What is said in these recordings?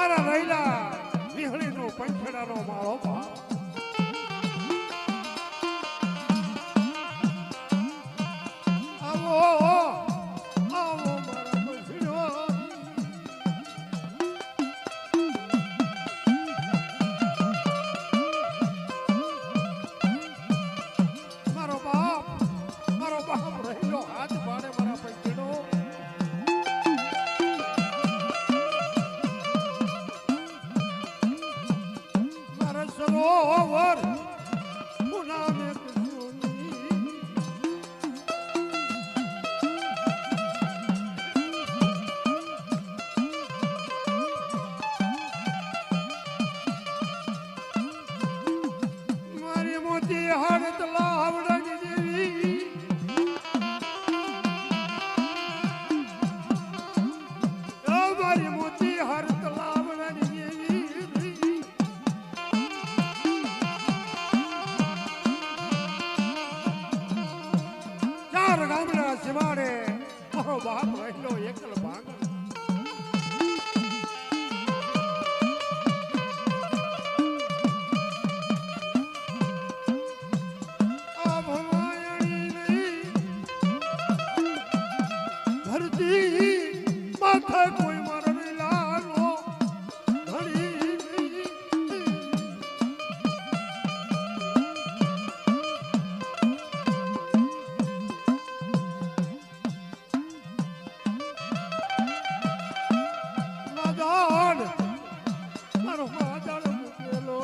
મારા રૈલા વિહળીનો પંખેડાનો માળો ભાવ આવો આવો મારા બસડો મારો બાપ રૈલો હાથ પાડે મારા પંખેડો સરોવર પુનામે મારી મોતી હળદ લાવડ જેવી મારી મોતી હળદ લાવડ જેવી ગામડા સિવાડે મારો બાપ રહેલો એકલ ભાગ આ ભવાયણી ધરતી માથે કોઈ મારો લાલો ધણી મારો માદળ મૂકેલો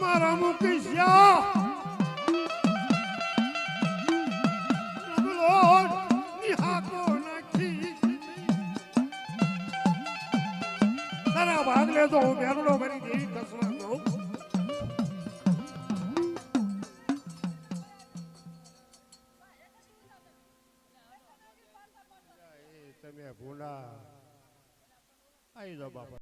મારા મુકેશિયા નિહાકો નાખી તારા ભાગ લેતો હું બેરડો ભરી દેવી કસવા દઉં તમે ભૂંડા આવી જાઓ બાપા